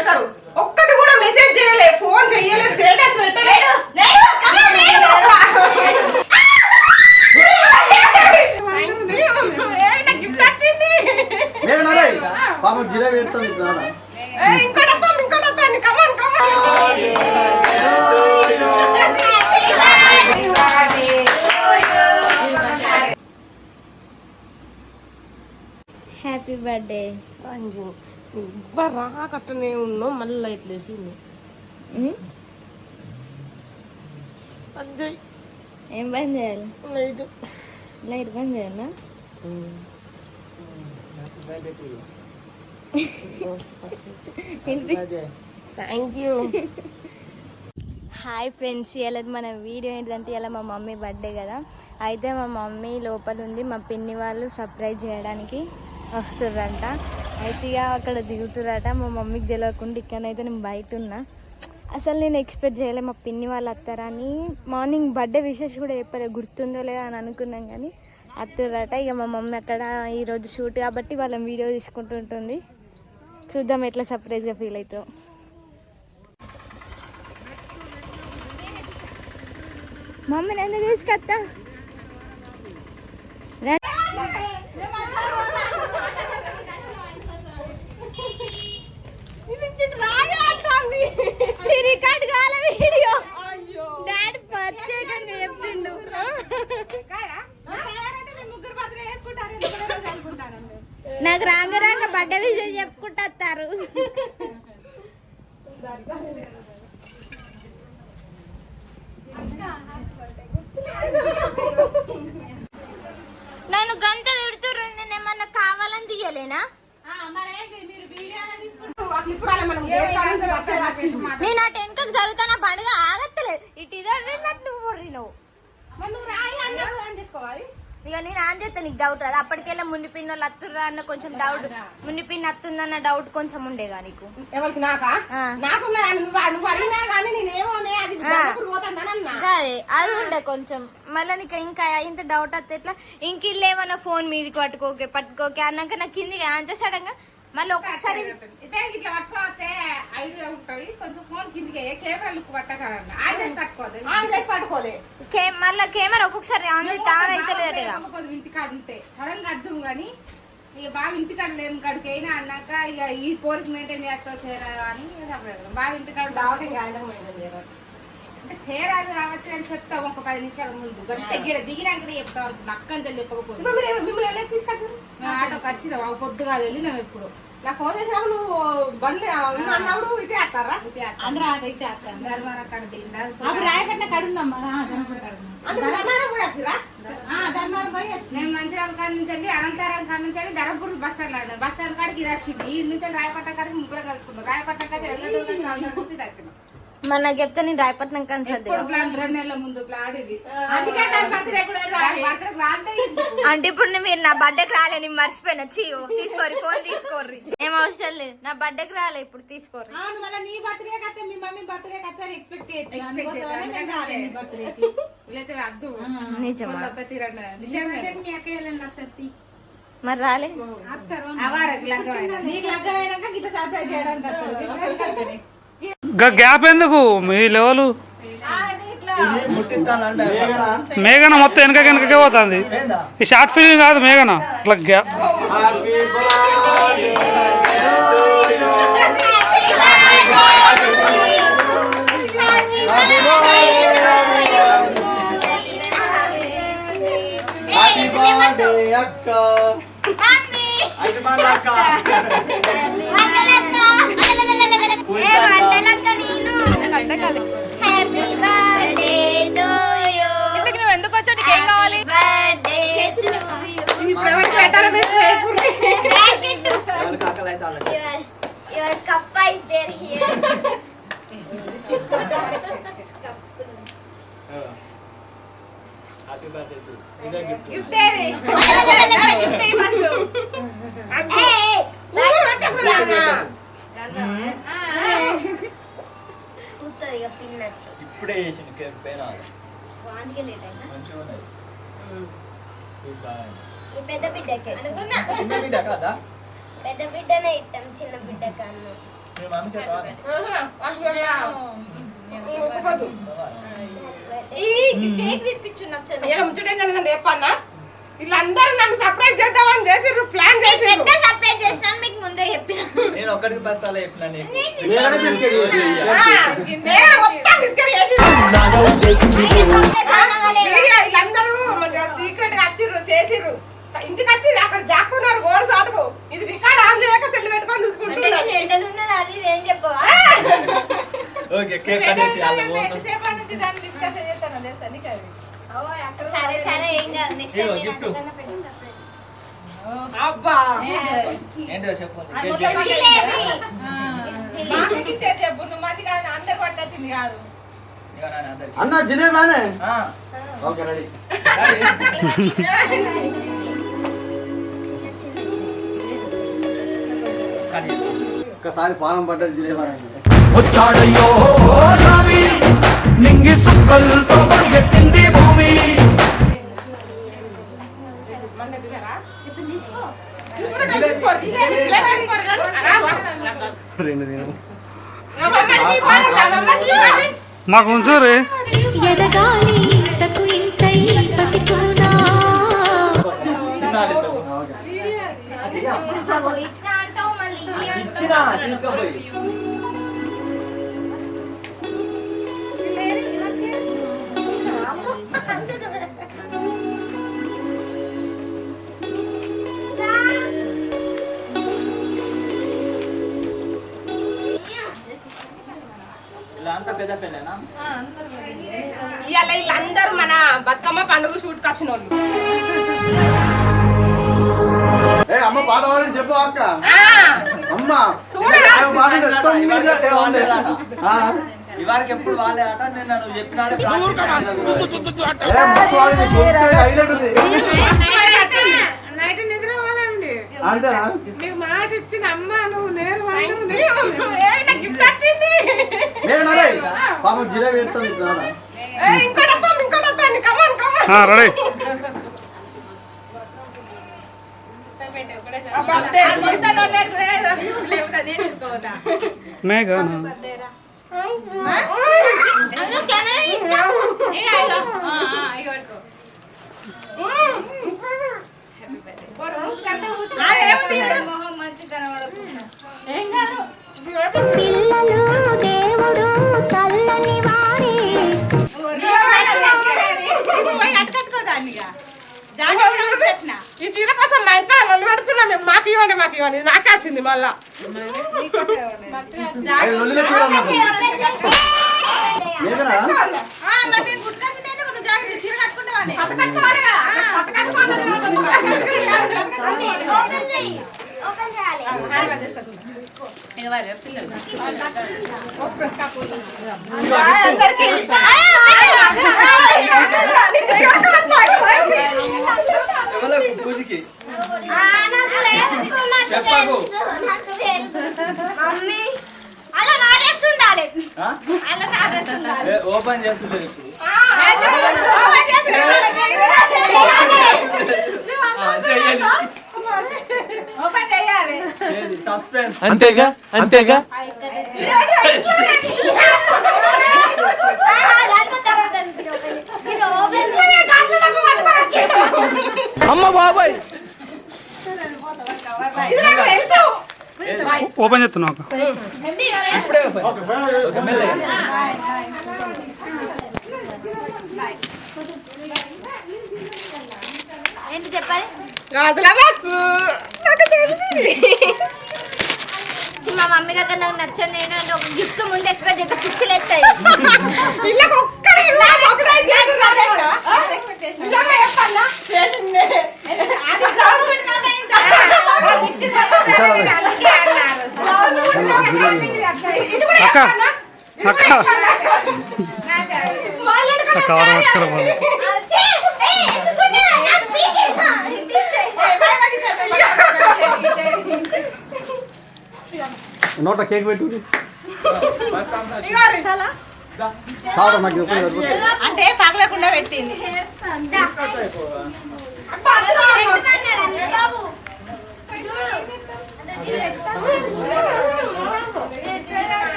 పెడతారు. ఒక్కటి కూడా మెసేజ్ చేయలే, ఫోన్ చేయలే, స్టేటస్ పెట్టలేదు. గిఫ్ట్ వచ్చింది. Happy birthday. రాకట్టనే ఉన్నాం, మళ్ళీ లైట్ లేసింది. ఏం బంద్ చేయాలి? లైట్ బంద్ చేయాలా? Thank you. హాయ్ ఫ్రెండ్స్, ఇలా మన వీడియో ఏంటంటే ఇలా మా మమ్మీ బర్త్డే కదా. అయితే మా మమ్మీ లోపల ఉంది, మా పిన్ని వాళ్ళు సర్ప్రైజ్ చేయడానికి వస్తుర్రంట. అయితే ఇక అక్కడ దిగుతురట. మా మమ్మీకి తెలియకుండా ఇక్కడైతే నేను బయట ఉన్నా. అసలు నేను ఎక్స్పెక్ట్ చేయలే మా పిన్ని వాళ్ళు వస్తారని. మార్నింగ్ బర్త్డే విషెస్ కూడా చెప్పలేదు, గుర్తుందో లేదో అని అనుకున్నాం కానీ వస్తుర్రట. ఇక మా మమ్మీ అక్కడ ఈరోజు షూట్ కాబట్టి వాళ్ళని వీడియో తీసుకుంటుంటుంది. చూద్దాం ఎట్లా సర్ప్రైజ్గా ఫీల్ అవుతాం. మమ్మీ నన్ను తీసుకొస్తా. రికార్డ్ కాల వీడియో డాడీ ప్రత్యేకంగా చెప్పిండు. నాకు రాంగ రాంగ బర్త్డే విషయం చెప్పుకుంటారు. నన్ను గంట తిడుతుర్రు, నేను ఏమన్నా కావాలని తీయలేనా? నేను ఆ టెన్కకు జరుగుతున్న పండుగ ఆగత్తలేదు. ఇటు ఇదన్నట్టు నువ్వు నువ్వు ఇక నేను ఆన్ చేస్తా. నీకు డౌట్ రాదు? అప్పటికెళ్ళా మున్ని పిన్ వాళ్ళు అత్తుర్రా అన్న కొంచెం డౌట్, మున్ని పిన్ అత్తుందన్న డౌట్ కొంచెం ఉండేగా నీకు. ఎవరికి? నాకా? అదే అది ఉండే కొంచెం. మళ్ళీ నీకు ఇంకా ఇంత డౌట్ వస్తే ఎట్లా? ఇంక ఇల్లు ఏమన్నా ఫోన్ మీదకి పట్టుకోకే అన్నాక నాకు కిందికి అంతే సడన్ గా మళ్ళీ ఒక్కసారి ఇట్లా పట్టుకోతే ఐడియా ఉంటుంది. కొంచెం ఫోన్ కిందికి కెమెరా లుక్ పట్టకండి, ఆన్ చేసి పట్టుకోలే. మళ్ళీ కెమెరా ఒక్కొక్కసారి ఆన్ అయితే లేదట. ఇంటికాడ ఉంటే సడన్ గా అర్థం కానీ ఇక బాగా ఇంటికాడ లేని కాడికి అయినా అన్నాక ఇక ఈ కోరిక మెయింటైన్ చేస్తావు చేరాదు అని బాగా ఇంటికాడ అంటే చేరాదు కావచ్చు అని చెప్తావు. ఒక 10 నిమిషాల ముందు గంట దిగినాక చెప్తావు. నక్కంచెలు చెప్పకపోతే మేము ఆటోకి వచ్చినాం, పొద్దుగా వెళ్ళినాం. ఎప్పుడు నాకు ఫోన్ చేసినప్పుడు నువ్వు బండి అన్నప్పుడు ఇటే వేస్తారా? అందరూ ఆటో ఇటే వేస్తాను. ధర్మారం కాడ దిగిందా? రాయపట్న కడుందమ్మా. నేను మంచిర్యాల కాడ నుంచి వెళ్ళి అనంతరం కాడ నుంచి వెళ్ళి ధర్మపూర్ బస్ స్టాండ్ కాడికి ఇది వచ్చింది. ఈ నుంచి రాయపట్నం కాడికి ముగ్గురు కలుసుకున్నాం. రాయపట్నం కాడికి వచ్చినాం. మన చెప్తే నేను రాయపట్నం కానీ 2 నెలల ముందు ప్లాన్ ఇది. అంటే ఇప్పుడు మీరు నా బర్త్డేకి రాలే, నేను మర్చిపోయినా. తీసుకోరు, ఫోన్ తీసుకోర్రి. ఏం అవసరం లేదు, నా బర్త్డేకి రాలే, ఇప్పుడు తీసుకోర్రి. మరి రాలే గ్యాప్ ఎందుకు? మీ లెవెల్ మేఘన మొత్తం వెనకకే పోతుంది. ఈ షార్ట్ ఫిల్మ్ కాదు మేఘన. అట్లా గ్యాప్ నువ్వు ఎందుకు వచ్చావు? నీకు ఏం కావాలి? ఇప్పుడే పెద్ద బిడ్డనే ఇస్తాం, చిన్న బిడ్డ కన్నా. చెప్పన్నా వీళ్ళందరూ నన్ను సర్ప్రైజ్ చేద్దామని చేసిర్రు, ప్లాన్ చేసిర్రు. సర్ప్రైజ్ చేసినాను మీకు ముందే చెప్పిన. నేను ఒక్కడికి బస్తాలో చెప్పినా నీకు. మొత్తం బిస్కెట్ చేసిర్రు. వీళ్ళందరూ సీక్రెట్ గా వచ్చిర్రు, చేసిర్రు. ఇంటికి వచ్చి అక్కడ జాక్కున్నారు గోడ సాటుకు. ఇది రికార్డ్ ఆన్ చేయక సెల్ పెట్టుకొని చూసుకుంటున్నారు. అది ఏం చెప్పవా? ఓకే కేక్ కట్ చేసి అలా పోతాం. సరే సరే ఏం కాదు. నెక్స్ట్ ఇదిగో టైం గిఫ్ట్. అబ్బా ఏంటో చెప్పు. అన్న జిలేబానే ఓకే రెడీ ఒక్కసారి పానం పడ్డది జిలేబానే వచ్చాడయ్యో రావి నింగి సుక్కలతో పరిగెత్తింది భూమి. మాకు ఉంచుర్రి. ఎదగాలి తకు ఇంతై పసికోనా ఇచ్చినా తీసుకుపోయి ఇలా అంతా పెద్ద పెళ్ళేనా? ఇవాళ వీళ్ళందరూ మన బతుకమ్మ పండుగ షూట్కి వచ్చిన వాళ్ళు. ఏ అమ్మ పాట పాడని చెప్పు అక్క అమ్మ చూడరా? ఇవారికి ఎప్పుడు వాళ్ళే ఆట నేను నువ్వు చెప్పినాడే అంతేనా నీకు మాట ఇచ్చిన అమ్మ నువ్వు నేరు గిఫ్ట్ వచ్చింది. పాపం జిలేబీ పెడుతుంది ఇంకోటి కమాన్ కమాన్. రెడీ. మేఘనా పిల్లలు దేవుడు తల్లని వారి ఈ చీర కోసం మా ఇంట్లో నన్ను పెడుతున్నా మేము. మాకు ఇవ్వండి నాకే వచ్చింది మళ్ళా. పూజకి ఓపెన్ చేస్తుండేది ఇప్పుడు సస్పెన్స్ అంతేగా అంతేగా అమ్మ బాబాయ్ ఓపెన్ చేస్తున్నావు అక్క. ఇప్పుడే ఓపెన్ మెల్లగా ఏంటి చెప్పాలి? గాజుల బాక్స్ నాకు తెలిసింది. మా మమ్మీ దగ్గర నాకు నచ్చంది ఏంటంటే ఒక గిఫ్ట్ ముందు ఎక్స్పెక్ట్ చేస్తే పిచ్చిలు ఎత్తాయి. ఇళ్ళకి ఒక్కరికి నాది ఒకటే లేదు రాజేష్. నిజంగా చెప్పన్నా చేసింది. అది సౌండ్ పెట్టినానే ఇంకా. ఇది కూడా అక్క చెప్పన్నా? అక్క కవర్ పట్టుకోవాలి. నోట్లో కేక్ పెట్టు అంటే పగలకుండా పెట్టింది.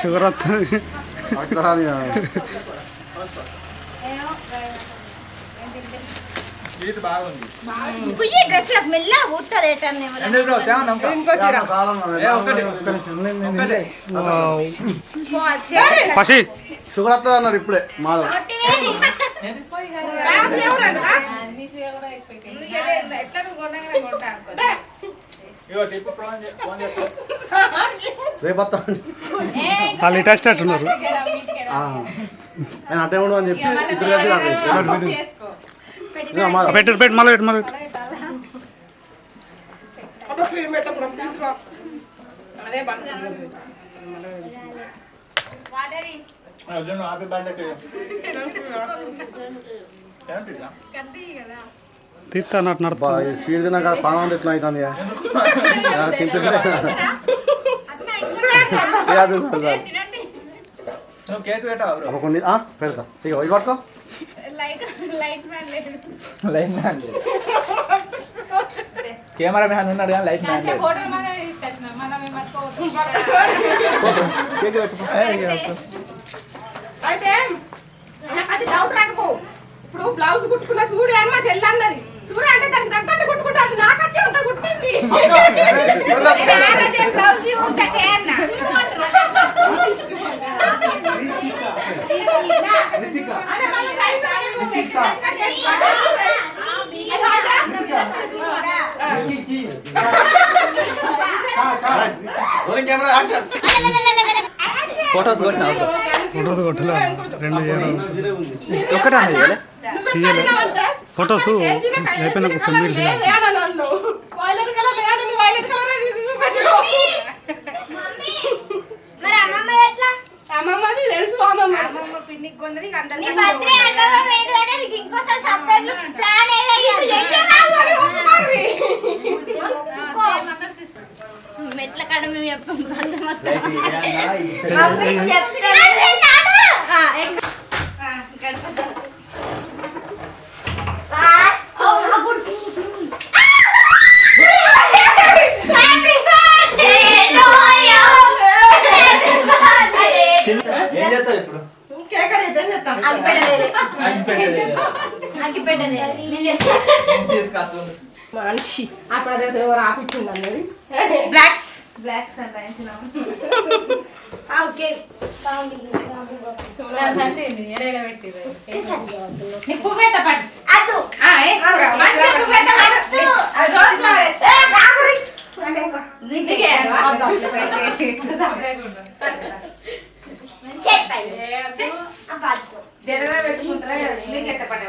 షుగర్ వస్తుంది. స్వీట్ బాగుంది. మెల్లగా కూర్చోదు ఎట్టని అంటే బ్రో తేవన్నా ఇంకా? ఏ ఒకటి. పసి షుగర్ వస్తుంది అన్నారు ఇప్పుడే మాధవ్. ఇగో టిప్పు ఫోన్ చేస్తా. రేపు వస్తా వాళ్ళు ఇటస్ట్ అంటున్నారు. నేను అట్టే ఉండు అని చెప్పి ఇద్దరు కలిసి పెట్టు పెట్టు మళ్ళీ పెట్టు మళ్ళీ పెట్టు. Arjun happy birthday. తీస్తా అన్నట్టు నడుపు. స్వీట్ తిన్నాక పానం ఎట్లా అవుతుంది నువ్వు కేక్ పెట్టావు బ్రో? కొన్ని పెడతా ఇక ఇది పట్టుకో. లైట్ మ్యాన్ కెమెరా మ్యాన్ ఉన్నాడు కానీ లైట్ మ్యాన్ లేదు. కేక్ పెట్టుకో. అయితే అది డౌట్ రాకపో. ఇప్పుడు బ్లౌజ్ కుట్టుకున్న చూడు అని మా చెల్లి అన్నది. చూడు అంటే దానికి తగ్గట్టు కుట్టుకుంటా అది నాకు వచ్చి అంత కుట్టింది. Camera action. ఫోటోస్ కొట్టినా ఫొటోస్ కొట్టలే, 2 చేయాలి. ఒకటే అన్నది తీయలే ఫొటోస్ అయిపోయినాక వస్తుంది. మీరు తీయాలి. అమ్మమ్మది తెలుసు. అమ్మమ్మ పిన్నికి కొందరి ఇంకోసారి సర్ప్రైజ్ ప్లాన్ మెట్ల కాడ మేము చెప్పాం ఏం చేస్తావు ఇప్పుడు? మనిషి అప్పుడు అదే ఎవరు ఆపించింది అన్నది. బ్లాక్స్ బ్లాక్స్ అంటే ఓకే పువ్వు పెట్ట పట్టు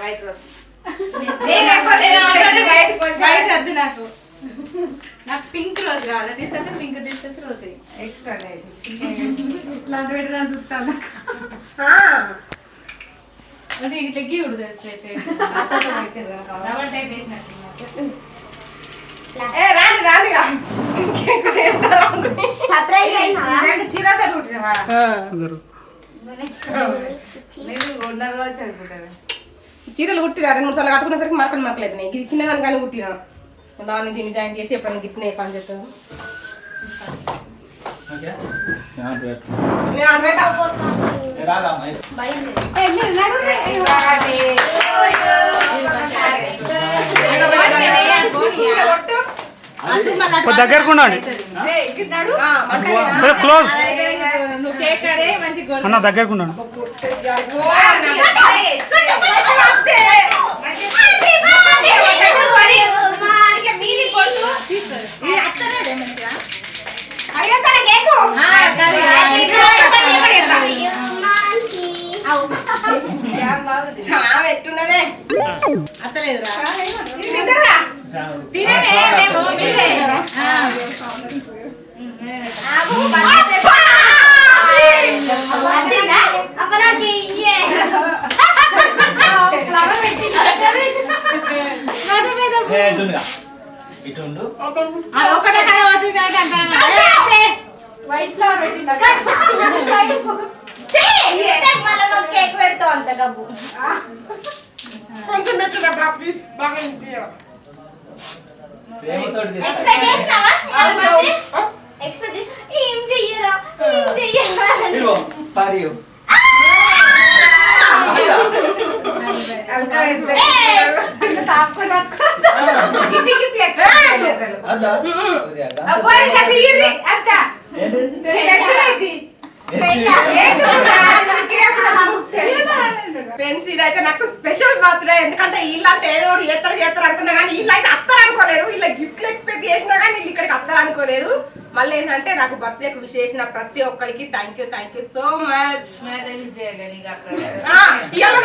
వైట్ రోజ్ నాకు నాకు పింక్ రోజ్ కాదు. తీసుకుంటే పింక్ తీసుకొచ్చి రోజ్ ఎక్స్ట్రా ఇట్లాంటి పెట్టడానికి చూస్తాను. అంటే ఇట్లా గీవుడు రాని రానిగా చీరతో కుట్టినవా? చీరలు కుట్టినా 2-3 సార్లు కట్టుకునేసరికి మరకలేదు. నీకు ఇది చిన్నదాని కానీ కుట్టినా దాన్ని దీన్ని జాయింట్ చేసి ఎప్పుడైనా గిట్టినాయి పని చేస్తాను. దగ్గరకు ఉండండి క్లోజ్ అన్న, దగ్గరకు ఉండండి. ఎట్టున్నదే అత్తలేదురా ఒకటే వైట్ ఫ్లవర్ పెట్టిందా కేక్ పెడతావు అంత గబ్బు కొంచెం పెట్టినా ప్లీజ్ బాగా ఏం చెయ్యరా ఇదిగో మరియు ఇంటికి ఫ్లెక్స్ అదా ఫ్రెండ్స్ ఇదైతే నాకు స్పెషల్ బర్త్డే. ఎందుకంటే వీళ్ళు అంటే ఏదో చేస్తారు అనుకున్నా కానీ వీళ్ళు అయితే అత్తరు అనుకోలేదు. వీళ్ళ గిఫ్ట్లు ఎక్స్పెక్ట్ చేసినా కానీ వీళ్ళు ఇక్కడికి అత్తరు అనుకోలేదు. మళ్ళీ ఏంటంటే నాకు బర్త్డేకి విష్ చేసిన ప్రతి ఒక్కరికి థ్యాంక్ యూ సో మచ్. ఇవాళ